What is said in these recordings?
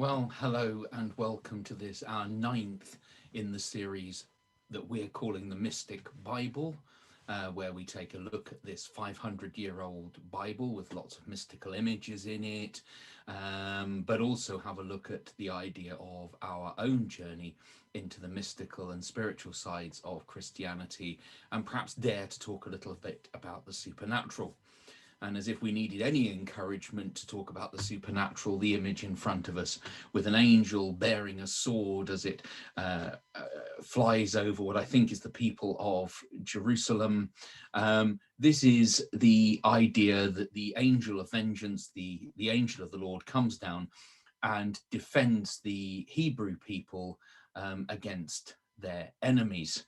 Well, hello and welcome to this, our ninth in the series that we're calling the Mystic Bible, where we take a look at this 500-year-old Bible with lots of mystical images in it, but also have a look at the idea of our own journey into the mystical and spiritual sides of Christianity, and perhaps dare to talk a little bit about the supernatural. And as if we needed any encouragement to talk about the supernatural, the image in front of us with an angel bearing a sword as it flies over what I think is the people of Jerusalem. This is the idea that the angel of vengeance, the angel of the Lord, comes down and defends the Hebrew people against their enemies.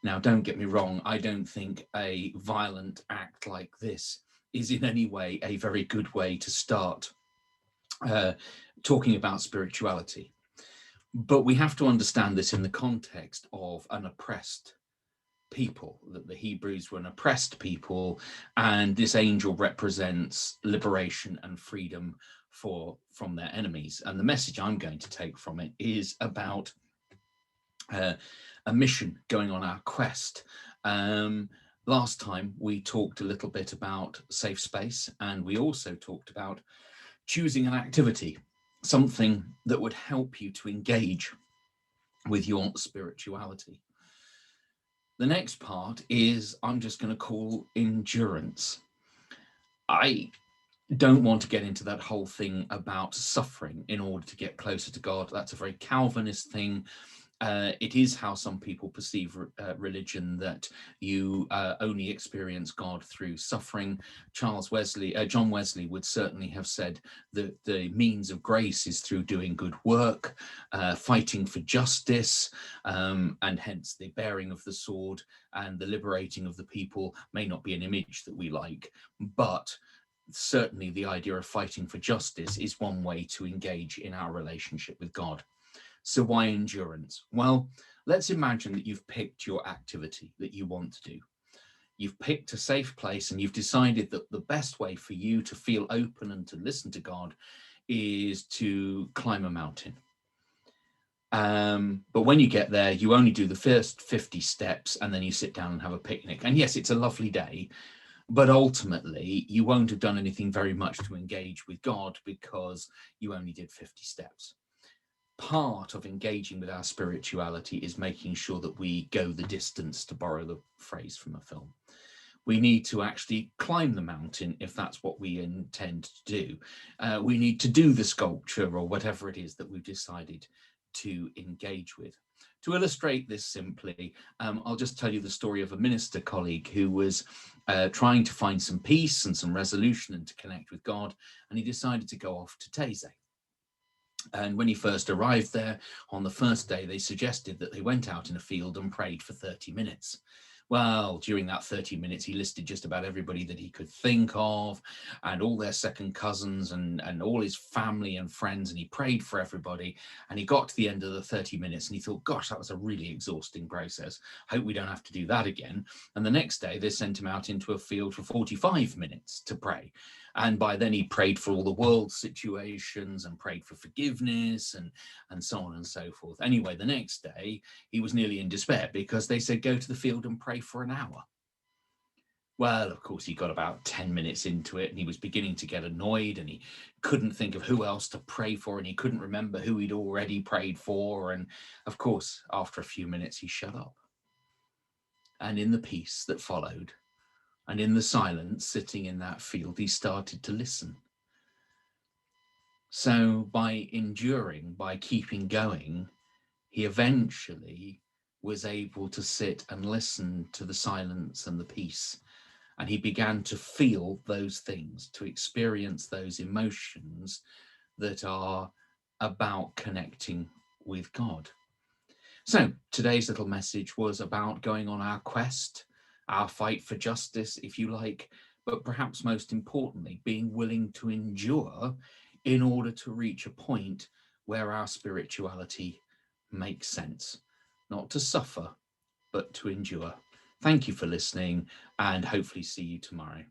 Now, don't get me wrong, I don't think a violent act like this is in any way a very good way to start talking about spirituality. But we have to understand this in the context of an oppressed people, that the Hebrews were an oppressed people, and this angel represents liberation and freedom from their enemies. And the message I'm going to take from it is about a mission going on our quest. Last time we talked a little bit about safe space, and we also talked about choosing an activity, something that would help you to engage with your spirituality. The next part is I'm just going to call endurance. I don't want to get into that whole thing about suffering in order to get closer to God. That's a very Calvinist thing. It is how some people perceive religion, that you only experience God through suffering. John Wesley would certainly have said that the means of grace is through doing good work, fighting for justice, and hence the bearing of the sword and the liberating of the people may not be an image that we like, but certainly the idea of fighting for justice is one way to engage in our relationship with God. So why endurance? Well, let's imagine that you've picked your activity that you want to do. You've picked a safe place and you've decided that the best way for you to feel open and to listen to God is to climb a mountain. But when you get there, you only do the first 50 steps and then you sit down and have a picnic. And yes, it's a lovely day, but ultimately you won't have done anything very much to engage with God because you only did 50 steps. Part of engaging with our spirituality is making sure that we go the distance, to borrow the phrase from a film. We need to actually climb the mountain if that's what we intend to do. We need to do the sculpture or whatever it is that we've decided to engage with. To illustrate this simply, I'll just tell you the story of a minister colleague who was trying to find some peace and some resolution and to connect with God, and he decided to go off to Taizé. And when he first arrived there on the first day, they suggested that they went out in a field and prayed for 30 minutes. Well, during that 30 minutes, he listed just about everybody that he could think of and all their second cousins and all his family and friends. And he prayed for everybody. And he got to the end of the 30 minutes and he thought, gosh, that was a really exhausting process. Hope we don't have to do that again. And the next day, they sent him out into a field for 45 minutes to pray. And by then he prayed for all the world situations and prayed for forgiveness and so on and so forth. Anyway, the next day he was nearly in despair because they said, go to the field and pray for an hour. Well, of course, he got about 10 minutes into it and he was beginning to get annoyed and he couldn't think of who else to pray for and he couldn't remember who he'd already prayed for. And of course, after a few minutes, he shut up. And in the peace that followed, and in the silence, sitting in that field, he started to listen. So by enduring, by keeping going, he eventually was able to sit and listen to the silence and the peace. And he began to feel those things, to experience those emotions that are about connecting with God. So today's little message was about going on our quest, our fight for justice, if you like, but perhaps most importantly, being willing to endure in order to reach a point where our spirituality makes sense, not to suffer, but to endure. Thank you for listening and hopefully see you tomorrow.